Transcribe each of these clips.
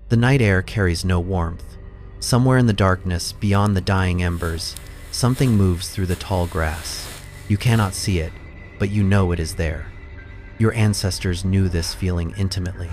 The night air carries no warmth. Somewhere in the darkness, beyond the dying embers, something moves through the tall grass. You cannot see it, but you know it is there. Your ancestors knew this feeling intimately.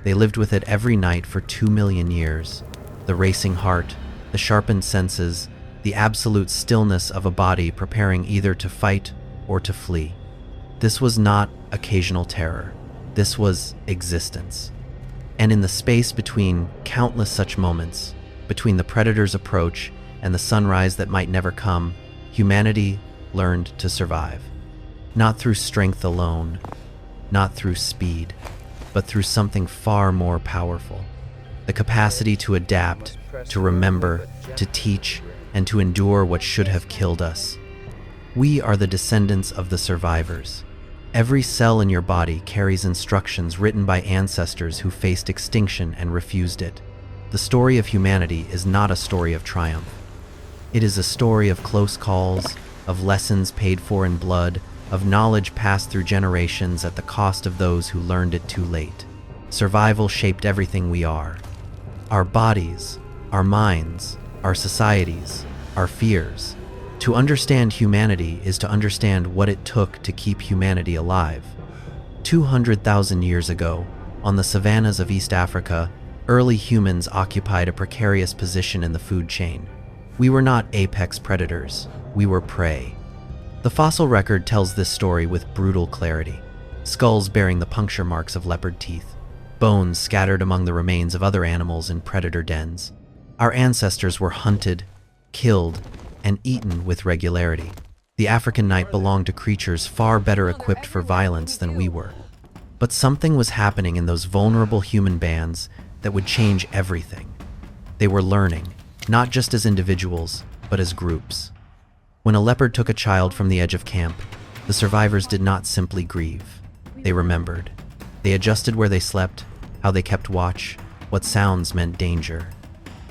They lived with it every night for 2 million years. The racing heart, the sharpened senses, the absolute stillness of a body preparing either to fight or to flee. This was not occasional terror. This was existence. And in the space between countless such moments, between the predator's approach and the sunrise that might never come, humanity learned to survive. Not through strength alone, not through speed, but through something far more powerful. The capacity to adapt, to remember, to teach, and to endure what should have killed us. We are the descendants of the survivors. Every cell in your body carries instructions written by ancestors who faced extinction and refused it. The story of humanity is not a story of triumph. It is a story of close calls, of lessons paid for in blood, of knowledge passed through generations at the cost of those who learned it too late. Survival shaped everything we are. Our bodies, our minds, our societies, our fears. To understand humanity is to understand what it took to keep humanity alive. 200,000 years ago, on the savannas of East Africa, early humans occupied a precarious position in the food chain. We were not apex predators, we were prey. The fossil record tells this story with brutal clarity. Skulls bearing the puncture marks of leopard teeth, bones scattered among the remains of other animals in predator dens. Our ancestors were hunted, killed, and eaten with regularity. The African night belonged to creatures far better equipped for violence than we were. But something was happening in those vulnerable human bands that would change everything. They were learning, not just as individuals, but as groups. When a leopard took a child from the edge of camp, the survivors did not simply grieve. They remembered. They adjusted where they slept, how they kept watch, what sounds meant danger.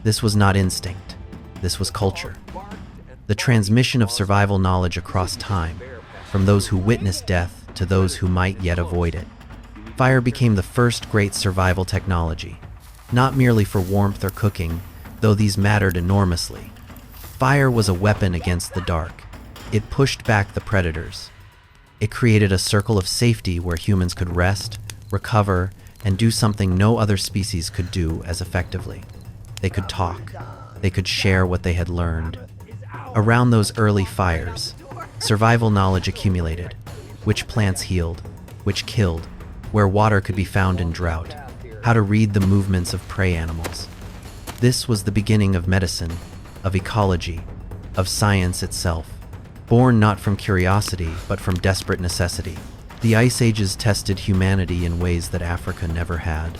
This was not instinct. This was culture. The transmission of survival knowledge across time, from those who witnessed death to those who might yet avoid it. Fire became the first great survival technology, not merely for warmth or cooking, though these mattered enormously. Fire was a weapon against the dark. It pushed back the predators. It created a circle of safety where humans could rest, recover, and do something no other species could do as effectively. They could talk. They could share what they had learned. Around those early fires, survival knowledge accumulated. Which plants healed, which killed, where water could be found in drought, how to read the movements of prey animals. This was the beginning of medicine, of ecology, of science itself, born not from curiosity, but from desperate necessity. The Ice Ages tested humanity in ways that Africa never had.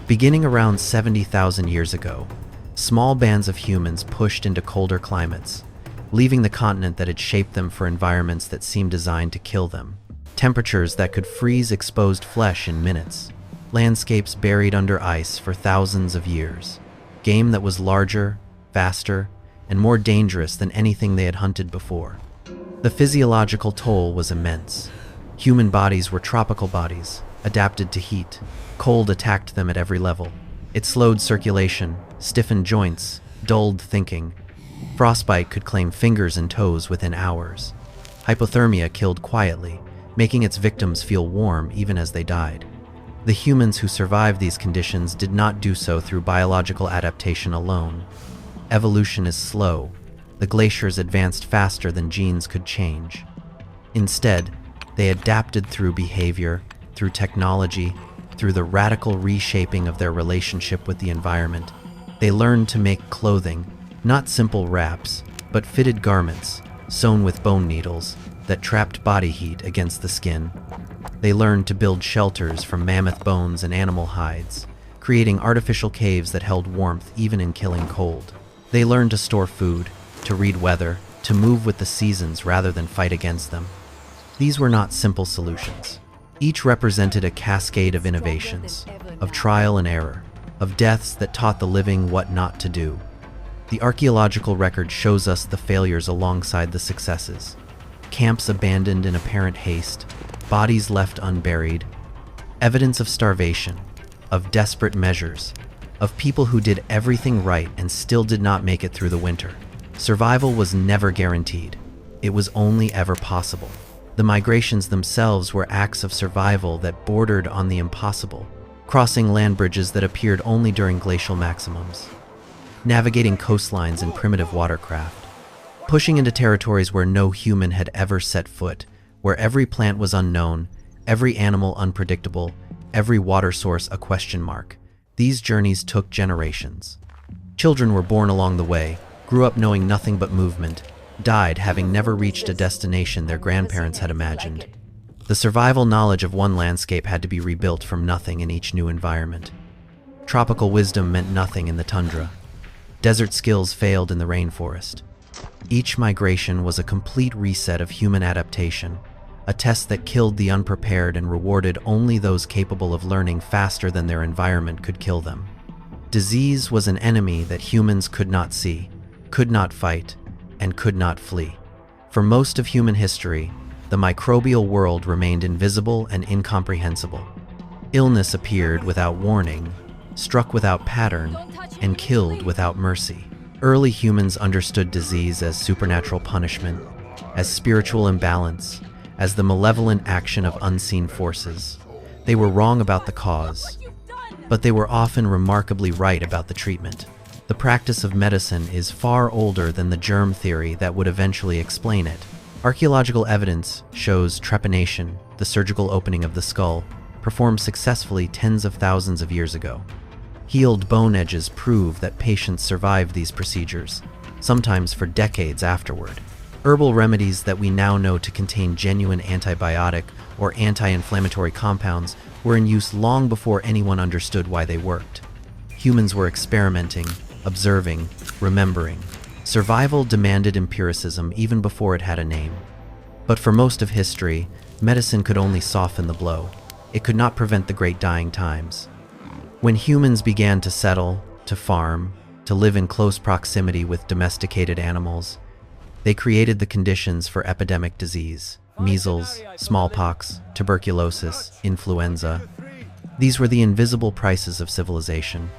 Beginning around 70,000 years ago, small bands of humans pushed into colder climates, leaving the continent that had shaped them for environments that seemed designed to kill them. Temperatures that could freeze exposed flesh in minutes. Landscapes buried under ice for thousands of years. Game that was larger, faster, and more dangerous than anything they had hunted before. The physiological toll was immense. Human bodies were tropical bodies, adapted to heat. Cold attacked them at every level. It slowed circulation, stiffened joints, dulled thinking. Frostbite could claim fingers and toes within hours. Hypothermia killed quietly, making its victims feel warm even as they died. The humans who survived these conditions did not do so through biological adaptation alone. Evolution is slow. The glaciers advanced faster than genes could change. Instead, they adapted through behavior, through technology, through the radical reshaping of their relationship with the environment. They learned to make clothing, not simple wraps, but fitted garments, sewn with bone needles, that trapped body heat against the skin. They learned to build shelters from mammoth bones and animal hides, creating artificial caves that held warmth even in killing cold. They learned to store food, to read weather, to move with the seasons rather than fight against them. These were not simple solutions. Each represented a cascade of innovations, of trial and error, of deaths that taught the living what not to do. The archaeological record shows us the failures alongside the successes. Camps abandoned in apparent haste, bodies left unburied, evidence of starvation, of desperate measures, of people who did everything right and still did not make it through the winter. Survival was never guaranteed. It was only ever possible. The migrations themselves were acts of survival that bordered on the impossible, crossing land bridges that appeared only during glacial maximums, navigating coastlines in primitive watercraft, pushing into territories where no human had ever set foot, where every plant was unknown, every animal unpredictable, every water source a question mark. These journeys took generations. Children were born along the way, grew up knowing nothing but movement, died having never reached a destination their grandparents had imagined. The survival knowledge of one landscape had to be rebuilt from nothing in each new environment. Tropical wisdom meant nothing in the tundra. Desert skills failed in the rainforest. Each migration was a complete reset of human adaptation, a test that killed the unprepared and rewarded only those capable of learning faster than their environment could kill them. Disease was an enemy that humans could not see, could not fight, and could not flee. For most of human history, the microbial world remained invisible and incomprehensible. Illness appeared without warning, struck without pattern, and killed without mercy. Early humans understood disease as supernatural punishment, as spiritual imbalance, as the malevolent action of unseen forces. They were wrong about the cause, but they were often remarkably right about the treatment. The practice of medicine is far older than the germ theory that would eventually explain it. Archaeological evidence shows trepanation, the surgical opening of the skull, performed successfully tens of thousands of years ago. Healed bone edges prove that patients survived these procedures, sometimes for decades afterward. Herbal remedies that we now know to contain genuine antibiotic or anti-inflammatory compounds were in use long before anyone understood why they worked. Humans were experimenting, observing, remembering. Survival demanded empiricism even before it had a name. But for most of history, medicine could only soften the blow. It could not prevent the great dying times. When humans began to settle, to farm, to live in close proximity with domesticated animals, they created the conditions for epidemic disease: measles, smallpox, tuberculosis, influenza. These were the invisible prices of civilization.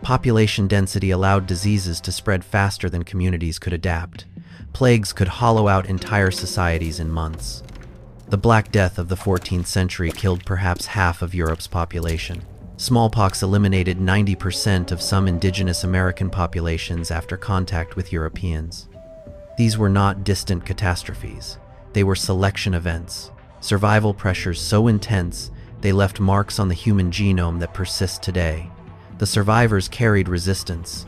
Population density allowed diseases to spread faster than communities could adapt. Plagues could hollow out entire societies in months. The Black Death of the 14th century killed perhaps half of Europe's population. Smallpox eliminated 90% of some indigenous American populations after contact with Europeans. These were not distant catastrophes. They were selection events, survival pressures so intense they left marks on the human genome that persist today. The survivors carried resistance.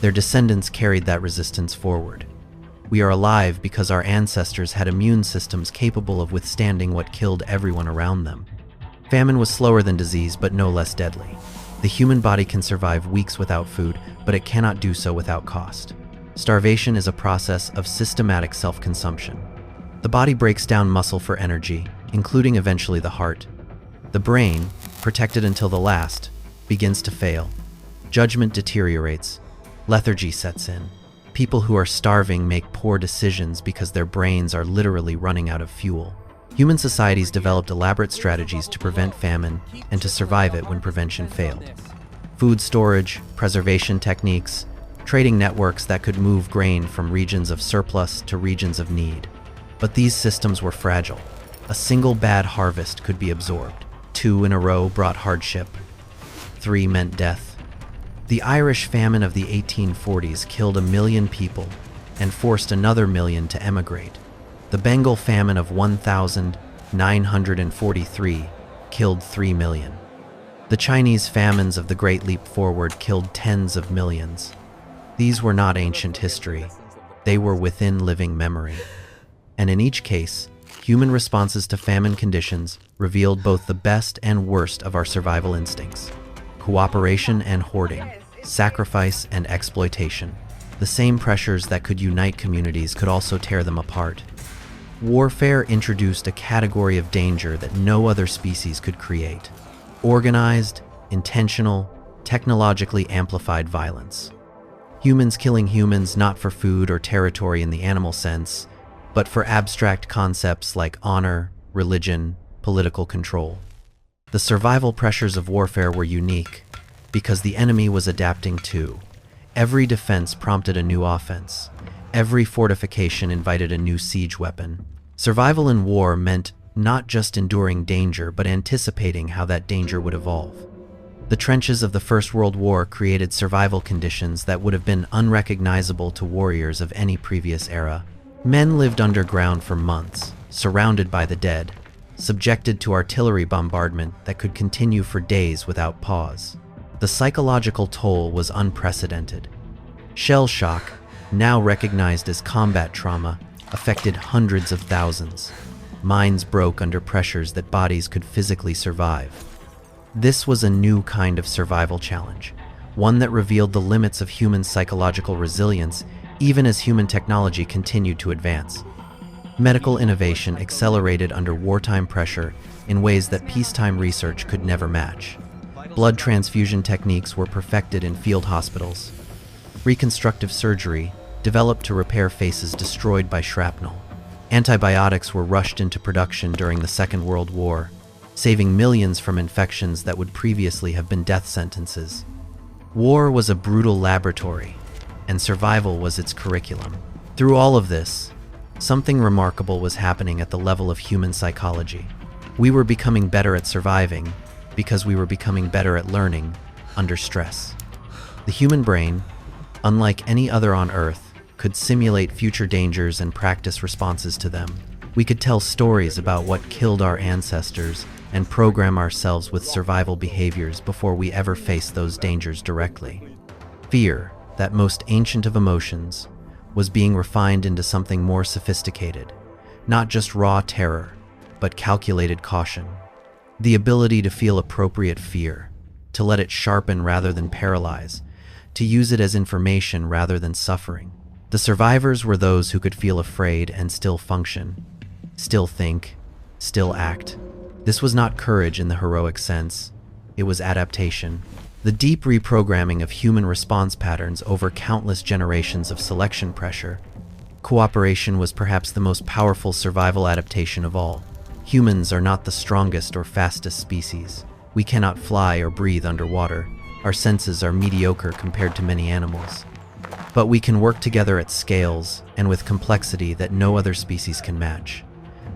Their descendants carried that resistance forward. We are alive because our ancestors had immune systems capable of withstanding what killed everyone around them. Famine was slower than disease, but no less deadly. The human body can survive weeks without food, but it cannot do so without cost. Starvation is a process of systematic self-consumption. The body breaks down muscle for energy, including eventually the heart. The brain, protected until the last, begins to fail. Judgment deteriorates. Lethargy sets in. People who are starving make poor decisions because their brains are literally running out of fuel. Human societies developed elaborate strategies to prevent famine and to survive it when prevention failed. Food storage, preservation techniques, trading networks that could move grain from regions of surplus to regions of need. But these systems were fragile. A single bad harvest could be absorbed. 2 in a row brought hardship. 3 meant death. The Irish famine of the 1840s killed 1 million people and forced another million to emigrate. The Bengal famine of 1943 killed 3 million. The Chinese famines of the Great Leap Forward killed tens of millions. These were not ancient history. They were within living memory. And in each case, human responses to famine conditions revealed both the best and worst of our survival instincts: cooperation and hoarding, sacrifice and exploitation. The same pressures that could unite communities could also tear them apart. Warfare introduced a category of danger that no other species could create: organized, intentional, technologically amplified violence. Humans killing humans not for food or territory in the animal sense, but for abstract concepts like honor, religion, political control. The survival pressures of warfare were unique. because the enemy was adapting too. Every defense prompted a new offense. Every fortification invited a new siege weapon. Survival in war meant not just enduring danger, but anticipating how that danger would evolve. The trenches of the First World War created survival conditions that would have been unrecognizable to warriors of any previous era. Men lived underground for months, surrounded by the dead, subjected to artillery bombardment that could continue for days without pause. The psychological toll was unprecedented. Shell shock, now recognized as combat trauma, affected hundreds of thousands. Minds broke under pressures that bodies could physically survive. This was a new kind of survival challenge, one that revealed the limits of human psychological resilience even as human technology continued to advance. Medical innovation accelerated under wartime pressure in ways that peacetime research could never match. Blood transfusion techniques were perfected in field hospitals. Reconstructive surgery developed to repair faces destroyed by shrapnel. Antibiotics were rushed into production during the Second World War, saving millions from infections that would previously have been death sentences. War was a brutal laboratory, and survival was its curriculum. Through all of this, something remarkable was happening at the level of human psychology. We were becoming better at surviving because we were becoming better at learning under stress. The human brain, unlike any other on Earth, could simulate future dangers and practice responses to them. We could tell stories about what killed our ancestors and program ourselves with survival behaviors before we ever faced those dangers directly. Fear, that most ancient of emotions, was being refined into something more sophisticated, not just raw terror, but calculated caution. The ability to feel appropriate fear, to let it sharpen rather than paralyze, to use it as information rather than suffering. The survivors were those who could feel afraid and still function, still think, still act. This was not courage in the heroic sense, it was adaptation. The deep reprogramming of human response patterns over countless generations of selection pressure. Cooperation was perhaps the most powerful survival adaptation of all. Humans are not the strongest or fastest species. We cannot fly or breathe underwater. Our senses are mediocre compared to many animals. But we can work together at scales and with complexity that no other species can match.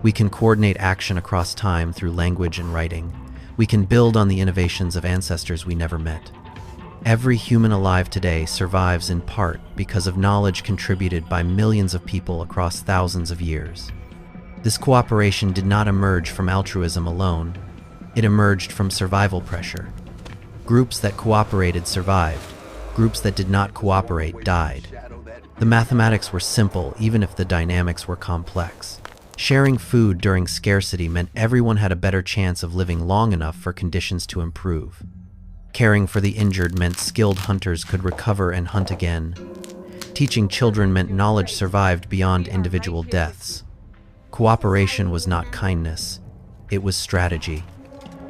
We can coordinate action across time through language and writing. We can build on the innovations of ancestors we never met. Every human alive today survives in part because of knowledge contributed by millions of people across thousands of years. This cooperation did not emerge from altruism alone. It emerged from survival pressure. Groups that cooperated survived. Groups that did not cooperate died. The mathematics were simple, even if the dynamics were complex. Sharing food during scarcity meant everyone had a better chance of living long enough for conditions to improve. Caring for the injured meant skilled hunters could recover and hunt again. Teaching children meant knowledge survived beyond individual deaths. Cooperation was not kindness, it was strategy.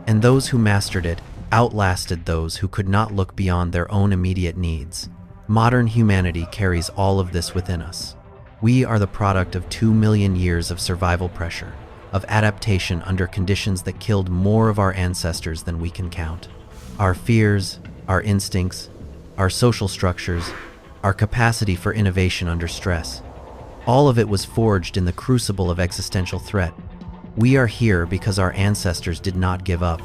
And those who mastered it outlasted those who could not look beyond their own immediate needs. Modern humanity carries all of this within us. We are the product of 2 million years of survival pressure, of adaptation under conditions that killed more of our ancestors than we can count. Our fears, our instincts, our social structures, our capacity for innovation under stress. All of it was forged in the crucible of existential threat. We are here because our ancestors did not give up,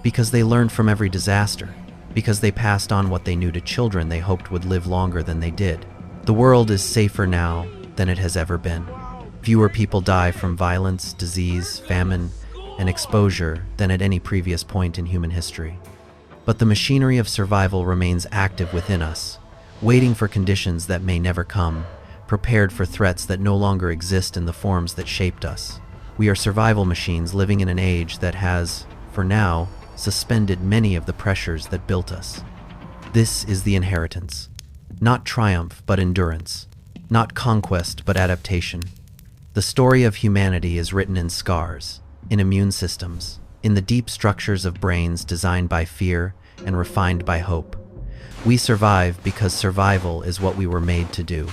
because they learned from every disaster, because they passed on what they knew to children they hoped would live longer than they did. The world is safer now than it has ever been. Fewer people die from violence, disease, famine, and exposure than at any previous point in human history. But the machinery of survival remains active within us, waiting for conditions that may never come, prepared for threats that no longer exist in the forms that shaped us. We are survival machines living in an age that has, for now, suspended many of the pressures that built us. This is the inheritance. Not triumph, but endurance. Not conquest, but adaptation. The story of humanity is written in scars, in immune systems, in the deep structures of brains designed by fear and refined by hope. We survive because survival is what we were made to do.